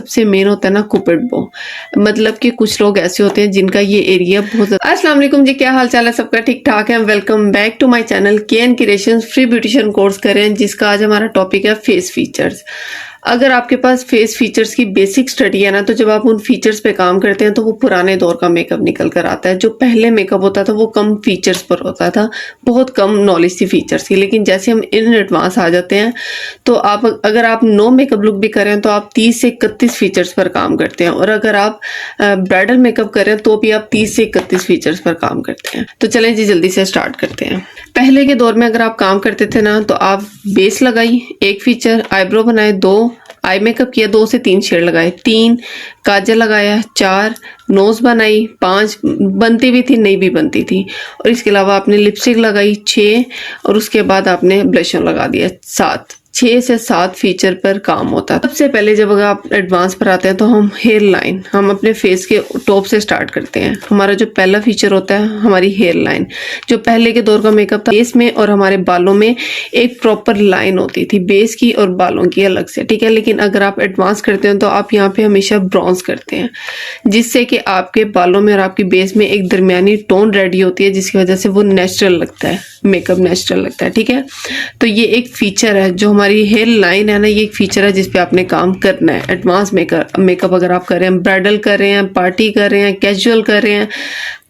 सबसे मेन होता है ना कुपिड बो। मतलब कि कुछ लोग ऐसे होते हैं जिनका ये एरिया बहुत ज्यादा। अस्सलाम वालेकुम जी, क्या हाल चाल है सबका? ठीक ठाक है। Welcome back to my channel K N creations. Free beautician course करें, जिसका आज हमारा टॉपिक है फेस फीचर्स। अगर आपके पास फेस फीचर्स की बेसिक स्टडी है ना, तो जब आप उन फीचर्स पे काम करते हैं तो वो पुराने दौर का मेकअप निकल कर आता है। जो पहले मेकअप होता था वो कम फीचर्स पर होता था, बहुत कम नॉलेज थी फीचर्स की। लेकिन जैसे हम इन एडवांस आ जाते हैं तो आप अगर आप नो मेकअप लुक भी करें तो आप 30 से 31 फीचर्स पर काम करते हैं, और अगर आप ब्राइडल मेकअप करें तो भी आप 30 से 31 फीचर्स पर काम करते हैं। तो चलें जी, जल्दी से स्टार्ट करते हैं। पहले के दौर में अगर आप काम करते थे ना, तो आप बेस लगाई 1 फीचर, आईब्रो बनाए 2, आई मेकअप किया 2 से 3 शेड लगाए 3, काजल लगाया 4, नोज बनाई 5, बनती भी थी नहीं भी बनती थी, और इसके अलावा आपने लिपस्टिक लगाई 6, और उसके बाद आपने ब्लश लगा दिया 7। 6 से 7 फीचर पर काम होता है। सबसे पहले जब अगर आप एडवांस पर आते हैं तो हम हेयर लाइन, हम अपने फेस के टॉप से स्टार्ट करते हैं। हमारा जो पहला फीचर होता है हमारी हेयर लाइन। जो पहले के दौर का मेकअप था, बेस में और हमारे बालों में एक प्रॉपर लाइन होती थी, बेस की और बालों की अलग से, ठीक है। लेकिन अगर आप एडवांस करते हैं तो आप यहाँ पे हमेशा ब्रॉन्ज करते हैं, जिससे कि आपके बालों में और आपकी बेस में एक दरमियानी टोन रेडी होती है, जिसकी वजह से वो नेचुरल लगता है, मेकअप नेचुरल लगता है, ठीक है। तो ये एक फीचर है, जो हमारी हेयर लाइन है ना, ये एक फीचर है जिसपे आपने काम करना है। एडवांस मेकअप अगर आप कर रहे हैं, ब्राइडल कर रहे हैं, पार्टी कर रहे हैं, कैजुअल कर रहे हैं,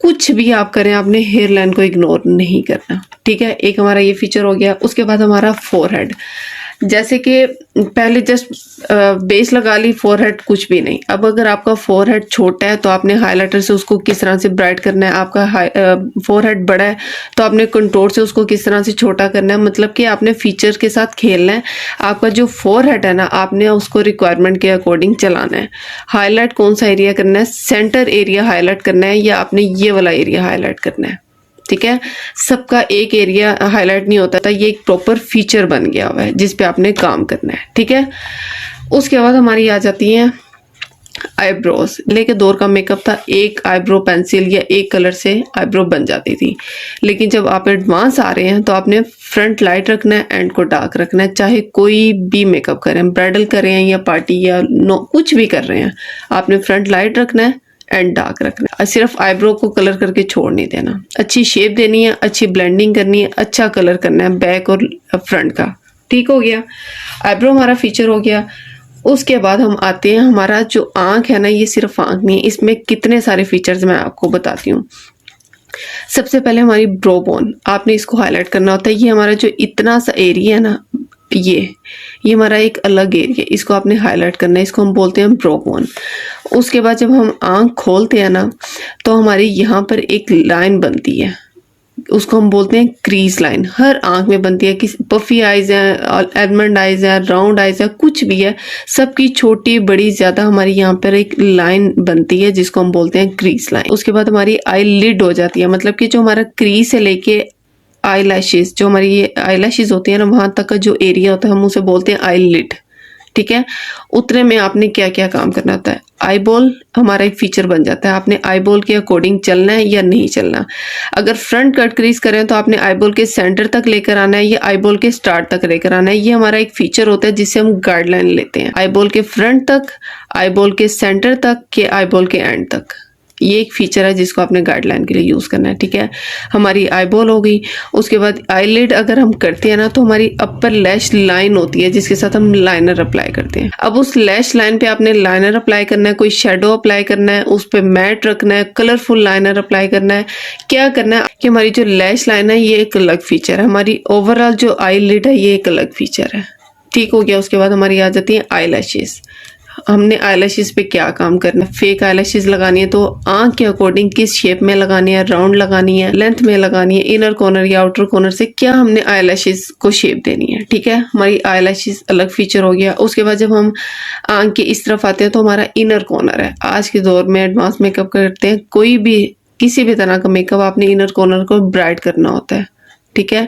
कुछ भी आप करें, आपने हेयर लाइन को इग्नोर नहीं करना, ठीक है। एक हमारा ये फीचर हो गया। उसके बाद हमारा फोरहेड, जैसे कि पहले जस्ट बेस लगा ली, फोरहेड कुछ भी नहीं। अब अगर आपका फोरहेड छोटा है तो आपने हाइलाइटर से उसको किस तरह से ब्राइट करना है। आपका फोरहेड बड़ा है तो आपने कंटूर से उसको किस तरह से छोटा करना है। मतलब कि आपने फीचर के साथ खेलना है। आपका जो फोरहेड है ना, आपने उसको रिक्वायरमेंट के अकॉर्डिंग चलाना है। हाईलाइट कौन सा एरिया करना है, सेंटर एरिया हाईलाइट करना है या आपने ये वाला एरिया हाईलाइट करना है, ठीक है। सबका एक एरिया हाईलाइट नहीं होता था, ये एक प्रॉपर फीचर बन गया हुआ है जिस पे आपने काम करना है, ठीक है। उसके बाद हमारी आ जाती हैं आईब्रोज। पहले के दौर का मेकअप था, एक आईब्रो पेंसिल या एक कलर से आईब्रो बन जाती थी। लेकिन जब आप एडवांस आ रहे हैं तो आपने फ्रंट लाइट रखना है, एंड को डार्क रखना है। चाहे कोई भी मेकअप करें, ब्राइडल कर रहे हैं या पार्टी या कुछ भी कर रहे हैं, आपने फ्रंट लाइट रखना है, एंड डार्क रखना है। सिर्फ आईब्रो को कलर करके छोड़ नहीं देना, अच्छी शेप देनी है, अच्छी ब्लेंडिंग करनी है, अच्छा कलर करना है बैक और फ्रंट का, ठीक हो गया। आईब्रो हमारा फीचर हो गया। उसके बाद हम आते हैं, हमारा जो आंख है ना, ये सिर्फ आंख नहीं है, इसमें कितने सारे फीचर्स मैं आपको बताती हूँ। सबसे पहले हमारी ब्रो बोन, आपने इसको हाईलाइट करना होता है। ये हमारा जो इतना सा एरिया है ना, ये हमारा एक अलग एरिया, इसको आपने हाईलाइट करना है, इसको हम बोलते हैं ब्रो बोन। उसके बाद जब हम आंख खोलते हैं ना, तो हमारी यहाँ पर एक लाइन बनती है, उसको हम बोलते हैं क्रीज लाइन। हर आंख में बनती है, किसी पफी आइज है, एलमंड आइज है, राउंड आइज है, कुछ भी है, सबकी छोटी बड़ी ज्यादा हमारी यहाँ पर एक लाइन बनती है जिसको हम बोलते हैं क्रीज लाइन। उसके बाद हमारी आई लिड हो जाती है, मतलब कि जो हमारा क्रीज से लेके आई लैशेज, जो हमारी ये आई लैशेज होती है ना, वहां तक का जो एरिया होता है हम उसे बोलते हैं आई लिड, ठीक है। उतने में आपने क्या क्या काम करना होता है। आई बॉल हमारा एक फीचर बन जाता है, आपने आई बॉल के अकॉर्डिंग चलना है या नहीं चलना। अगर फ्रंट कट क्रीज करें तो आपने आई बॉल के सेंटर तक लेकर आना है या आई बॉल के स्टार्ट तक लेकर आना है। ये हमारा एक फीचर होता है जिससे हम गाइडलाइन लेते हैं, आई बॉल के फ्रंट तक, आई बॉल के सेंटर तक के आई बॉल के एंड तक। ये एक फीचर है जिसको आपने गाइडलाइन के लिए यूज करना है, ठीक है। हमारी आई बॉल हो गई। उसके बाद आईलिड अगर हम करते हैं ना, तो हमारी अपर लैश लाइन होती है जिसके साथ हम लाइनर अप्लाई करते हैं। अब उस लैश लाइन पे आपने लाइनर अप्लाई करना है, कोई शेडो अप्लाई करना है, उस पे मैट रखना है, कलरफुल लाइनर अप्लाई करना है। क्या करना है कि हमारी जो लैश लाइन है ये एक अलग फीचर है, हमारी ओवरऑल जो आईलिड है ये एक अलग फीचर है, ठीक हो गया। उसके बाद हमारी आ जाती है आई लैशेज। हमने आईलैशेस पे क्या काम करना है। फेक आईलैशेस लगानी है तो आंख के अकॉर्डिंग किस शेप में लगानी है, राउंड लगानी है, लेंथ में लगानी है, इनर कॉर्नर या आउटर कॉर्नर से क्या हमने आईलैशेस को शेप देनी है, ठीक है। हमारी आईलैशेस अलग फीचर हो गया। उसके बाद जब हम आंख के इस तरफ आते हैं तो हमारा इनर कॉर्नर है। आज के दौर में एडवांस मेकअप करते हैं, कोई भी किसी भी तरह का मेकअप आपने इनर कॉर्नर को ब्राइट करना होता है, ठीक है।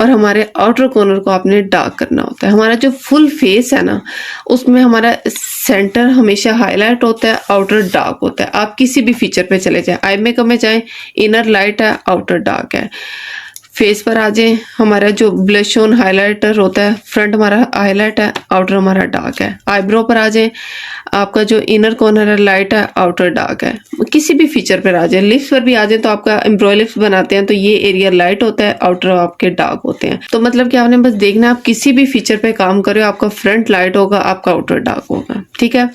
और हमारे आउटर कॉर्नर को आपने डार्क करना होता है। हमारा जो फुल फेस है ना, उसमें हमारा सेंटर हमेशा हाईलाइट होता है, आउटर डार्क होता है। आप किसी भी फीचर पे चले जाएं, आई मेकअप में जाएं, इनर लाइट है, आउटर डार्क है। फेस पर आ जाए, हमारा जो ब्लश ऑन हाइलाइटर होता है, फ्रंट हमारा हाईलाइट है, आउटर हमारा डार्क है। आईब्रो पर आ जाए, आपका जो इनर कॉर्नर है लाइट है, आउटर डार्क है। किसी भी फीचर पर आ जाए, लिप्स पर भी आ जाए तो आपका एम्ब्रॉय लिप्स बनाते हैं तो ये एरिया लाइट होता है, आउटर आपके डार्क होते हैं। तो मतलब कि आपने बस देखना है, आप किसी भी फीचर पे काम करो, आपका फ्रंट लाइट होगा, आपका आउटर डार्क होगा, ठीक है।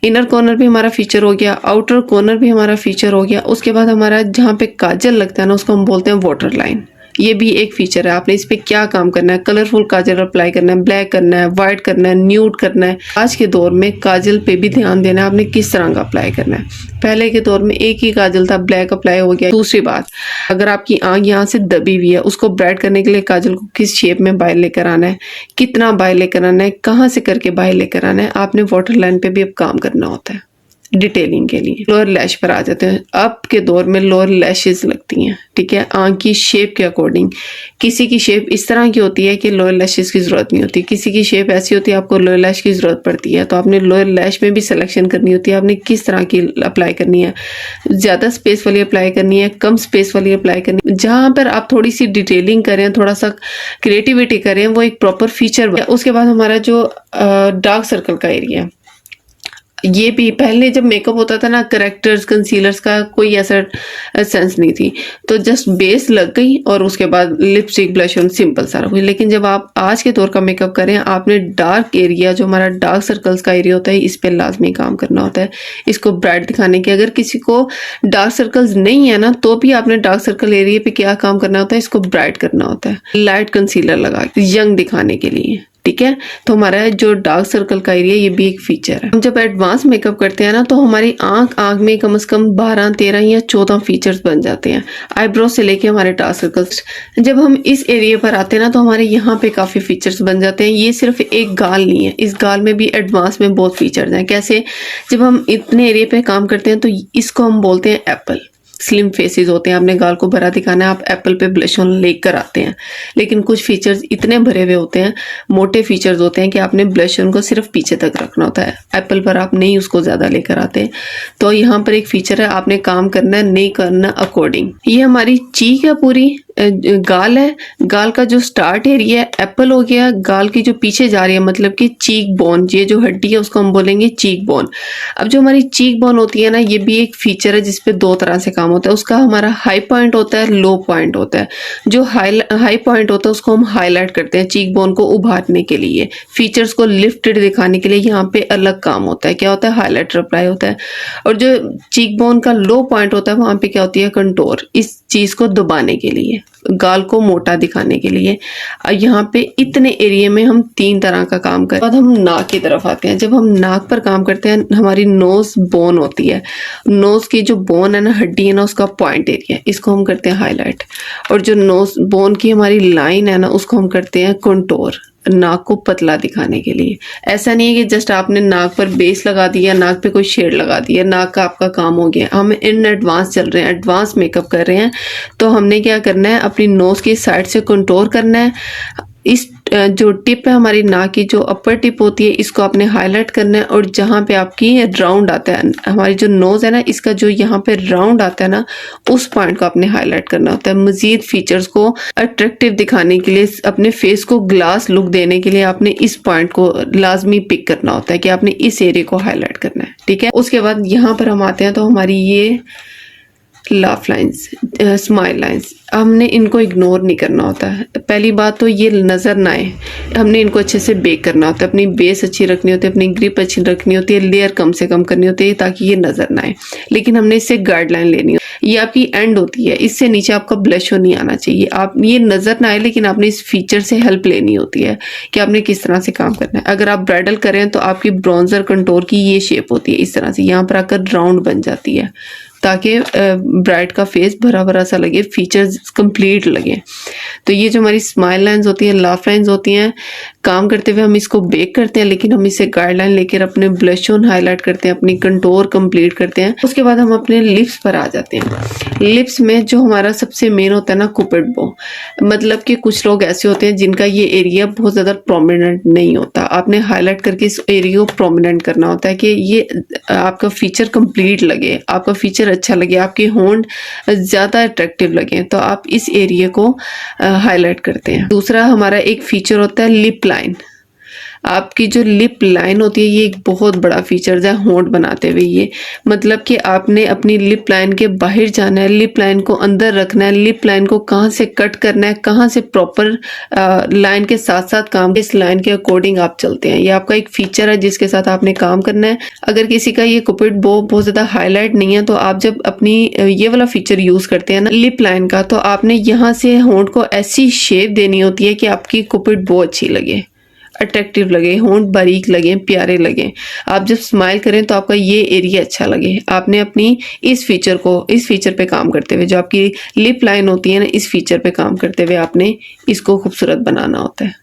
इनर कॉर्नर भी हमारा फीचर हो गया, आउटर कॉर्नर भी हमारा फीचर हो गया। उसके बाद हमारा जहाँ पे काजल लगता है ना, उसको हम बोलते हैं वाटर लाइन। ये भी एक फीचर है। आपने इस पे क्या काम करना है, कलरफुल काजल अप्लाई करना है, ब्लैक करना है, व्हाइट करना है, न्यूड करना है। आज के दौर में काजल पे भी ध्यान देना है, आपने किस तरह का अप्लाई करना है। पहले के दौर में एक ही काजल था, ब्लैक अप्लाई हो गया। दूसरी बात, अगर आपकी आंख यहाँ से दबी हुई है, उसको ब्राइट करने के लिए काजल को किस शेप में बाहर लेकर आना है, कितना बाहर लेकर आना है, कहाँ से करके बाहर लेकर आना है, आपने वाटर लाइन पे भी अब काम करना होता है डिटेलिंग के लिए। लोअर लैश पर आ जाते हैं। अब के दौर में लोअर लैशेस लगती हैं, ठीक है, आंख की शेप के अकॉर्डिंग। किसी की शेप इस तरह की होती है कि लोअर लैशेस की जरूरत नहीं होती, किसी की शेप ऐसी होती है आपको लोअर लैश की जरूरत पड़ती है। तो आपने लोअर लैश में भी सिलेक्शन करनी होती है, आपने किस तरह की अप्लाई करनी है, ज्यादा स्पेस वाली अप्लाई करनी है, कम स्पेस वाली अप्लाई करनी है। जहां पर आप थोड़ी सी डिटेलिंग करें, थोड़ा सा क्रिएटिविटी करें, वो एक प्रॉपर फीचर। उसके बाद हमारा जो डार्क सर्कल का एरिया, ये भी पहले जब मेकअप होता था ना, करेक्टर्स कंसीलर्स का कोई ऐसा सेंस नहीं थी, तो जस्ट बेस लग गई और उसके बाद लिपस्टिक ब्लश ऑन सिंपल सारा कुछ। लेकिन जब आप आज के दौर का मेकअप करें, आपने डार्क एरिया, जो हमारा डार्क सर्कल्स का एरिया होता है, इस पे लाजमी काम करना होता है, इसको ब्राइट दिखाने के। अगर किसी को डार्क सर्कल्स नहीं है ना, तो भी आपने डार्क सर्कल एरिया पे क्या काम करना होता है, इसको ब्राइट करना होता है, लाइट कंसीलर लगा के यंग दिखाने के लिए, ठीक है। तो हमारा जो डार्क सर्कल का एरिया, ये भी एक फीचर है। हम जब एडवांस मेकअप करते हैं ना, तो हमारी आंख में कम से कम 12, 13 या 14 फीचर्स बन जाते हैं, आईब्रो से लेके हमारे डार्क सर्कल्स। जब हम इस एरिया पर आते हैं ना, तो हमारे यहाँ पे काफी फीचर्स बन जाते हैं। ये सिर्फ एक गाल नहीं है, इस गाल में भी एडवांस में बहुत फीचर्स हैं। कैसे? जब हम इतने एरिया पे काम करते हैं तो इसको हम बोलते हैं एप्पल। स्लिम फेसेस होते हैं, आपने गाल को भरा दिखाना है, आप एप्पल पे ब्लश ऑन लेकर आते हैं। लेकिन कुछ फीचर्स इतने भरे हुए होते हैं, मोटे फीचर्स होते हैं कि आपने ब्लश ऑन को सिर्फ पीछे तक रखना होता है, एप्पल पर आप नहीं उसको ज्यादा लेकर आते। तो यहाँ पर एक फीचर है, आपने काम करना है, नहीं करना अकॉर्डिंग। ये हमारी चीक है, पूरी गाल है, गाल का जो स्टार्ट एरिया है एप्पल हो गया, गाल की जो पीछे जा रही है मतलब कि चीक बोन, ये जो हड्डी है उसको हम बोलेंगे चीक बोन। अब जो हमारी चीक बोन होती है ना, ये भी एक फीचर है जिसपे दो तरह से काम होता है। उसका हमारा हाई पॉइंट होता है, लो पॉइंट होता है। जो हाई पॉइंट होता है उसको हम हाईलाइट करते हैं, चीक बोन को उभारने के लिए, फीचर्स को लिफ्टेड दिखाने के लिए यहाँ पे अलग काम होता है। क्या होता है? हाईलाइटर अप्लाई होता है। और जो चीक बोन का लो पॉइंट होता है, वहां पे क्या होती है? कंटोर, इस चीज को दबाने के लिए, गाल को मोटा दिखाने के लिए। यहाँ पे इतने एरिया में हम 3 तरह का काम करते हैं। बाद हम नाक की तरफ आते हैं। जब हम नाक पर काम करते हैं, हमारी नोज बोन होती है, नोज की जो बोन है ना, हड्डी है ना, उसका पॉइंट एरिया, इसको हम करते हैं हाईलाइट। और जो नोज बोन की हमारी लाइन है ना, उसको हम करते हैं कंटोर, नाक को पतला दिखाने के लिए। ऐसा नहीं है कि जस्ट आपने नाक पर बेस लगा दिया, नाक पे कोई शेड लगा दिया, नाक का आपका काम हो गया। हम इन एडवांस चल रहे हैं, एडवांस मेकअप कर रहे हैं, तो हमने क्या करना है, अपनी नोज की साइड से कंटोर करना है। इस जो टिप है हमारी नाक की, जो अपर टिप होती है, इसको आपने हाईलाइट करना है। और जहाँ पे आपकी राउंड आता है, हमारी जो नोज है ना, इसका जो यहाँ पे राउंड आता है ना, उस पॉइंट को आपने हाईलाइट करना होता है। मजीद फीचर्स को अट्रैक्टिव दिखाने के लिए, अपने फेस को ग्लास लुक देने के लिए, आपने इस पॉइंट को लाजमी पिक करना होता है कि आपने इस एरिया को हाईलाइट करना है, ठीक है। उसके बाद यहाँ पर हम आते हैं, तो हमारी ये लाफ लाइंस, स्माइल लाइंस, हमने इनको इग्नोर नहीं करना होता है। पहली बात तो ये नज़र ना आए, हमने इनको अच्छे से बेक करना होता है। अपनी बेस अच्छी रखनी होती है, अपनी ग्रिप अच्छी रखनी होती है, लेयर कम से कम करनी होती है ताकि ये नज़र ना आए। लेकिन हमने इससे गाइडलाइन लेनी होती है, ये आपकी एंड होती है, इससे नीचे आपका ब्लश नहीं आना चाहिए। आप ये नज़र ना आए, लेकिन आपने इस फीचर से हेल्प लेनी होती है कि आपने किस तरह से काम करना है। अगर आप ब्राइडल करें तो आपकी ब्रॉन्जर कंटोर की ये शेप होती है, इस तरह से यहाँ पर आकर राउंड बन जाती है, ताकि ब्राइड का फेस भरा भरा सा लगे, फीचर्स कंप्लीट लगे। तो ये जो हमारी स्माइल लाइंस होती हैं, लाफ लाइंस होती हैं, काम करते हुए हम इसको बेक करते हैं, लेकिन हम इसे गाइडलाइन लेकर अपने ब्लश ऑन हाईलाइट करते हैं, अपनी कंटोर कंप्लीट करते हैं। उसके बाद हम अपने लिप्स पर आ जाते हैं। लिप्स में जो हमारा सबसे मेन होता है ना, कुपिड बो, मतलब कि कुछ लोग ऐसे होते हैं जिनका ये एरिया बहुत ज़्यादा प्रोमिनेंट नहीं होता। आपने हाईलाइट करके इस एरिया को प्रोमिनेंट करना होता है कि ये आपका फीचर कंप्लीट लगे, आपका फीचर फीचर अच्छा लगे, आपके होंठ ज़्यादा अट्रैक्टिव लगे, तो आप इस एरिया को हाईलाइट करते हैं। दूसरा हमारा एक फीचर होता है लिप लाइन। आपकी जो लिप लाइन होती है ये एक बहुत बड़ा फीचर है होंठ बनाते हुए। ये मतलब कि आपने अपनी लिप लाइन के बाहर जाना है, लिप लाइन को अंदर रखना है, लिप लाइन को कहाँ से कट करना है, कहाँ से प्रॉपर लाइन के साथ साथ काम, इस लाइन के अकॉर्डिंग आप चलते हैं। ये आपका एक फीचर है जिसके साथ आपने काम करना है। अगर किसी का ये कुपिड बो बहुत ज़्यादा हाईलाइट नहीं है तो आप जब अपनी ये वाला फीचर यूज़ करते हैं ना लिप लाइन का, तो आपने यहाँ से होंठ को ऐसी शेप देनी होती है कि आपकी कुपिड बो अच्छी लगे, अट्रैक्टिव लगे, होंठ बारीक लगे, प्यारे लगे। आप जब स्माइल करें तो आपका ये एरिया अच्छा लगे। आपने अपनी इस फीचर पे काम करते हुए, जो आपकी लिप लाइन होती है ना, इस फीचर पे काम करते हुए आपने इसको खूबसूरत बनाना होता है।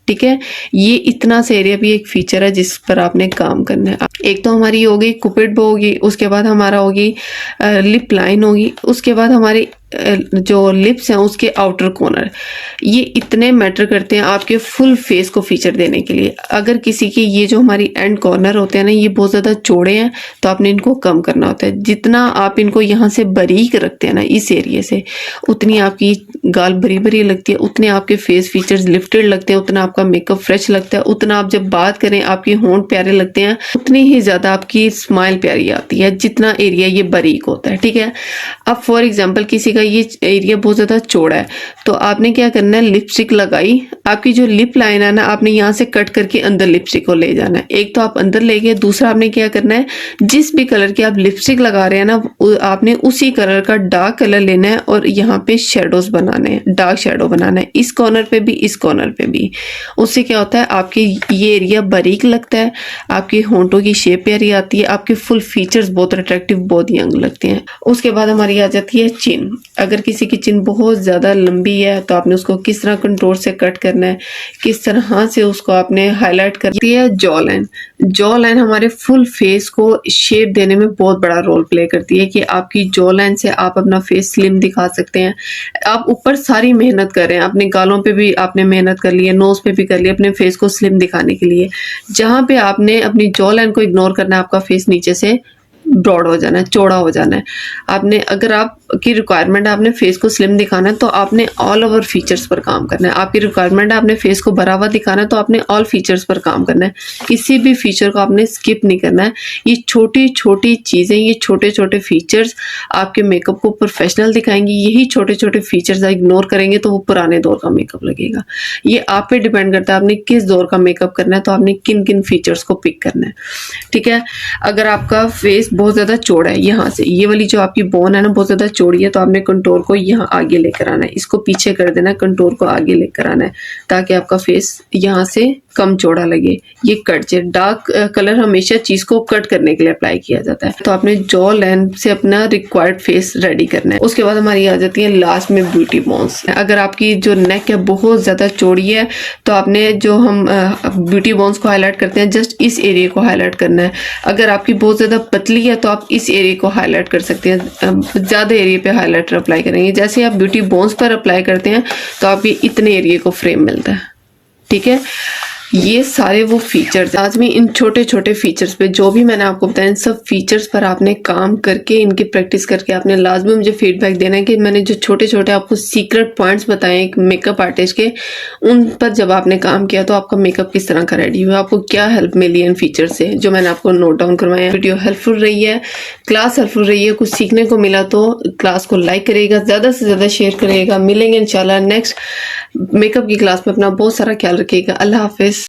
ठीक है, ये इतना सा एरिया भी एक फीचर है जिस पर आपने काम करना है। एक तो हमारी होगी कुपिड बो होगी, उसके बाद हमारा होगी लिप लाइन होगी, उसके बाद हमारी जो लिप्स हैं उसके आउटर कॉर्नर। ये इतने मैटर करते हैं आपके फुल फेस को फीचर देने के लिए। अगर किसी के ये जो हमारी एंड कॉर्नर होते हैं ना ये बहुत ज़्यादा चौड़े हैं तो आपने इनको कम करना होता है। जितना आप इनको यहाँ से बारीक रखते हैं ना इस एरिया से, उतनी आपकी गाल बरी बरी लगती है, उतने आपके फेस फीचर्स लिफ्टेड लगते हैं, उतना आपका मेकअप फ्रेश लगता है, उतना आप जब बात करें आपके होंठ प्यारे लगते हैं, उतनी ही ज़्यादा आपकी स्माइल प्यारी आती है जितना एरिया ये बारीक होता है। ठीक है, अब फॉर एग्जाम्पल किसी का ये एरिया बहुत ज़्यादा चौड़ा है तो आपने क्या करना है, लिपस्टिक लगाई, आपकी जो लिप लाइन है ना आपने यहाँ से कट करके अंदर लिपस्टिक को ले जाना है। एक तो आप अंदर ले गए, दूसरा आपने क्या करना है, जिस भी कलर की आप लिपस्टिक लगा रहे हैं ना आपने उसी कलर का डार्क कलर लेना है और यहाँ पे शेडोज बनाने हैं, डार्क शेडो बनाना है, इस कॉर्नर पे भी, इस कॉर्नर पे भी। उससे क्या होता है, आपके ये एरिया बारीक लगता है, आपके होंठों की शेप प्यारी आती है, आपके फुल फीचर्स बहुत अट्रैक्टिव, बहुत यंग लगते हैं। उसके बाद हमारी आ जाती है चिन। अगर किसी की चिन बहुत ज़्यादा लंबी है तो आपने उसको किस तरह कंटूर से कट करना है, किस तरह से उसको आपने हाईलाइट करती है। जॉ लाइन, जॉ लाइन हमारे फुल फेस को शेप देने में बहुत बड़ा रोल प्ले करती है कि आपकी जॉ लाइन से आप अपना फेस स्लिम दिखा सकते हैं। आप ऊपर सारी मेहनत कर रहे हैं, अपने गालों पे भी आपने मेहनत कर ली है, नोज पे भी कर ली, अपने फेस को स्लिम दिखाने के लिए। जहाँ पे आपने अपनी जॉ लाइन को इग्नोर करना है, आपका फेस नीचे से ब्रॉड हो जाना है, चौड़ा हो जाना है। आपने अगर आपकी रिक्वायरमेंट है आपने फेस को स्लिम दिखाना है तो आपने ऑल ओवर फीचर्स पर काम करना है। आपकी रिक्वायरमेंट है आपने फेस को भरा हुआ दिखाना है तो आपने ऑल फीचर्स पर काम करना है। किसी भी फीचर को आपने स्किप नहीं करना है। ये छोटी छोटी चीज़ें, ये छोटे छोटे फीचर्स आपके मेकअप को प्रोफेशनल दिखाएंगे। यही छोटे छोटे फीचर्स इग्नोर करेंगे तो वो पुराने दौर का मेकअप लगेगा। ये आप पे डिपेंड करता है आपने किस दौर का मेकअप करना है, तो आपने किन किन फीचर्स को पिक करना है। ठीक है, अगर आपका फेस बहुत ज़्यादा चौड़ा है, यहाँ से ये वाली जो आपकी बोन है ना बहुत ज़्यादा चौड़ी है, तो आपने कंटूर को यहाँ आगे लेकर आना है, इसको पीछे कर देना है, कंटूर को आगे लेकर आना है ताकि आपका फेस यहाँ से कम चौड़ा लगे। ये कट से डार्क कलर हमेशा चीज़ को कट करने के लिए अप्लाई किया जाता है। तो आपने जॉ लाइन से अपना रिक्वायर्ड फेस रेडी करना है। उसके बाद हमारी आ जाती है लास्ट में ब्यूटी बोन्स। अगर आपकी जो नेक है बहुत ज़्यादा चौड़ी है तो आपने जो हम ब्यूटी बोन्स को हाईलाइट करते हैं जस्ट इस एरिया को हाईलाइट करना है। अगर आपकी बहुत ज़्यादा पतली है तो आप इस एरिया को हाईलाइट कर सकते हैं, ज़्यादा एरिया पे हाईलाइटर अप्लाई करेंगे। जैसे आप ब्यूटी बोन्स पर अप्लाई करते हैं तो आपके इतने एरिया को फ्रेम मिलता है। ठीक है, ये सारे वो फीचर्स लाजमी इन छोटे छोटे फीचर्स पे जो भी मैंने आपको बताया इन सब फीचर्स पर आपने काम करके इनकी प्रैक्टिस करके आपने लाजमी मुझे फीडबैक देना है कि मैंने जो छोटे छोटे आपको सीक्रेट पॉइंट्स बताए एक मेकअप आर्टिस्ट के, उन पर जब आपने काम किया तो आपका मेकअप किस तरह का रेडी हुआ, आपको क्या हेल्प मिली इन फीचर से जो मैंने आपको नोट डाउन करवाया। वीडियो हेल्पफुल रही है, क्लास हेल्पफुल रही है, कुछ सीखने को मिला तो क्लास को लाइक करिएगा, ज़्यादा से ज़्यादा शेयर करिएगा। मिलेंगे इंशाल्लाह नेक्स्ट मेकअप की क्लास में। अपना बहुत सारा ख्याल रखिएगा। अल्लाह हाफिज़।